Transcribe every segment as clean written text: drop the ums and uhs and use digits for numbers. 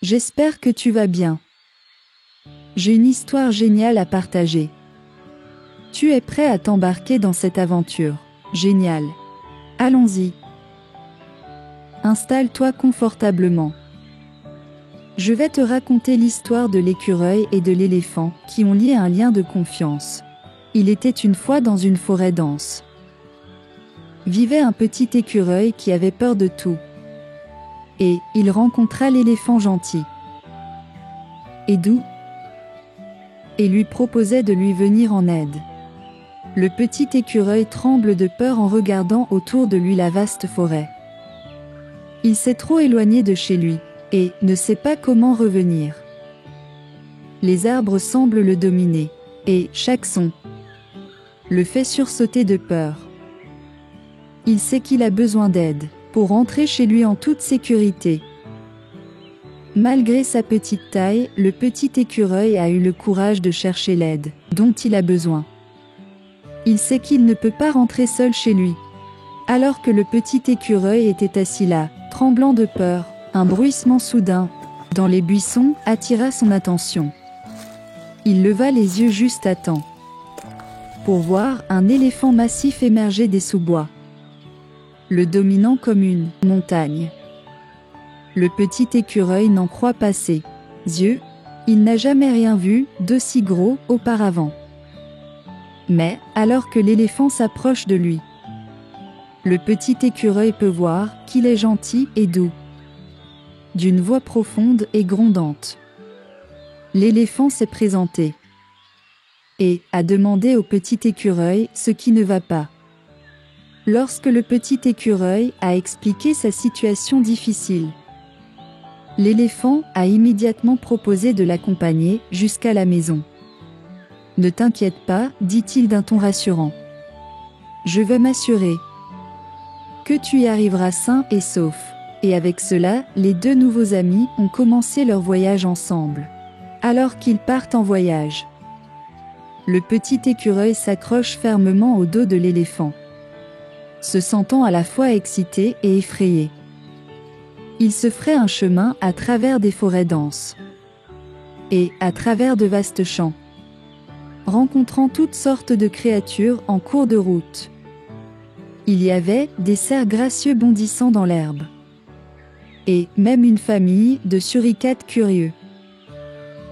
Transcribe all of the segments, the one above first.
J'espère que tu vas bien. J'ai une histoire géniale à partager. Tu es prêt à t'embarquer dans cette aventure? Génial. Allons-y. Installe-toi confortablement. Je vais te raconter l'histoire de l'écureuil et de l'éléphant qui ont lié un lien de confiance. Il était une fois dans une forêt dense. Vivait un petit écureuil qui avait peur de tout. Et il rencontra l'éléphant gentil et doux et lui proposait de lui venir en aide. Le petit écureuil tremble de peur en regardant autour de lui la vaste forêt. Il s'est trop éloigné de chez lui et ne sait pas comment revenir. Les arbres semblent le dominer et chaque son le fait sursauter de peur. Il sait qu'il a besoin d'aide pour rentrer chez lui en toute sécurité. Malgré sa petite taille, le petit écureuil a eu le courage de chercher l'aide dont il a besoin. Il sait qu'il ne peut pas rentrer seul chez lui. Alors que le petit écureuil était assis là, tremblant de peur, un bruissement soudain, dans les buissons, attira son attention. Il leva les yeux juste à temps pour voir un éléphant massif émerger des sous-bois, le dominant comme une montagne. Le petit écureuil n'en croit pas ses yeux, il n'a jamais rien vu d'aussi gros auparavant. Mais, alors que l'éléphant s'approche de lui, le petit écureuil peut voir qu'il est gentil et doux, d'une voix profonde et grondante. L'éléphant s'est présenté et a demandé au petit écureuil ce qui ne va pas. Lorsque le petit écureuil a expliqué sa situation difficile, l'éléphant a immédiatement proposé de l'accompagner jusqu'à la maison. « Ne t'inquiète pas, dit-il d'un ton rassurant. Je vais m'assurer que tu y arriveras sain et sauf. » Et avec cela, les deux nouveaux amis ont commencé leur voyage ensemble. Alors qu'ils partent en voyage, le petit écureuil s'accroche fermement au dos de l'éléphant, se sentant à la fois excité et effrayé. Il se ferait un chemin à travers des forêts denses et à travers de vastes champs, rencontrant toutes sortes de créatures en cours de route. Il y avait des cerfs gracieux bondissant dans l'herbe, et même une famille de suricates curieux,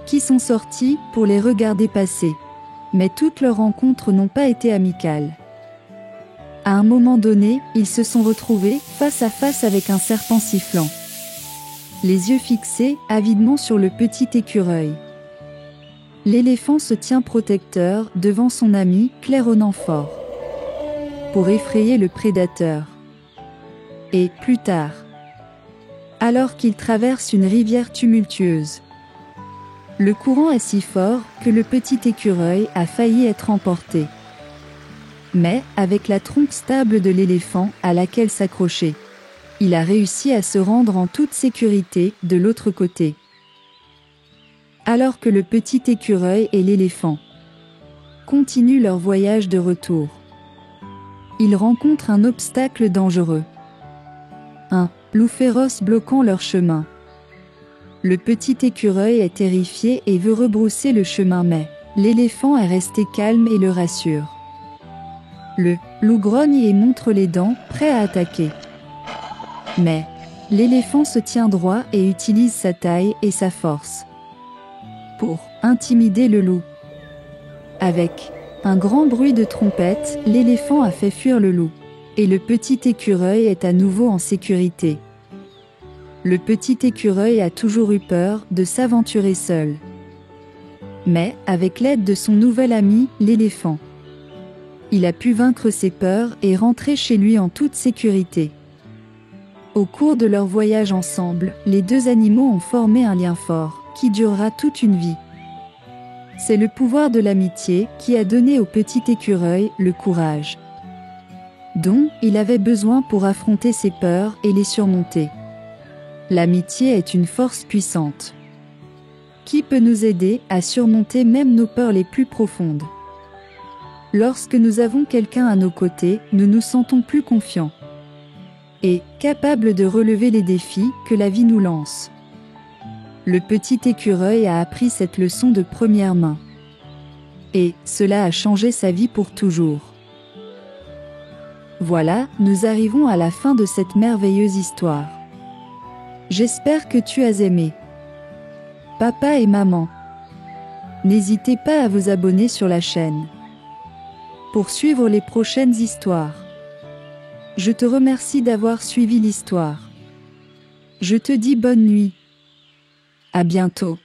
qui sont sortis pour les regarder passer. Mais toutes leurs rencontres n'ont pas été amicales. À un moment donné, ils se sont retrouvés face à face avec un serpent sifflant, les yeux fixés avidement sur le petit écureuil. L'éléphant se tient protecteur devant son ami, claironnant fort, pour effrayer le prédateur. Et plus tard, alors qu'il traverse une rivière tumultueuse, le courant est si fort que le petit écureuil a failli être emporté. Mais, avec la trompe stable de l'éléphant à laquelle s'accrocher, il a réussi à se rendre en toute sécurité de l'autre côté. Alors que le petit écureuil et l'éléphant continuent leur voyage de retour, ils rencontrent un obstacle dangereux. Un loup féroce bloquant leur chemin. Le petit écureuil est terrifié et veut rebrousser le chemin, mais l'éléphant est resté calme et le rassure. Le loup grogne et montre les dents, prêt à attaquer. Mais l'éléphant se tient droit et utilise sa taille et sa force pour intimider le loup. Avec un grand bruit de trompette, l'éléphant a fait fuir le loup, et le petit écureuil est à nouveau en sécurité. Le petit écureuil a toujours eu peur de s'aventurer seul. Mais, avec l'aide de son nouvel ami, l'éléphant, il a pu vaincre ses peurs et rentrer chez lui en toute sécurité. Au cours de leur voyage ensemble, les deux animaux ont formé un lien fort, qui durera toute une vie. C'est le pouvoir de l'amitié qui a donné au petit écureuil le courage dont il avait besoin pour affronter ses peurs et les surmonter. L'amitié est une force puissante qui peut nous aider à surmonter même nos peurs les plus profondes. Lorsque nous avons quelqu'un à nos côtés, nous nous sentons plus confiants et capables de relever les défis que la vie nous lance. Le petit écureuil a appris cette leçon de première main. Et cela a changé sa vie pour toujours. Voilà, nous arrivons à la fin de cette merveilleuse histoire. J'espère que tu as aimé. Papa et maman, n'hésitez pas à vous abonner sur la chaîne pour suivre les prochaines histoires. Je te remercie d'avoir suivi l'histoire. Je te dis bonne nuit. À bientôt.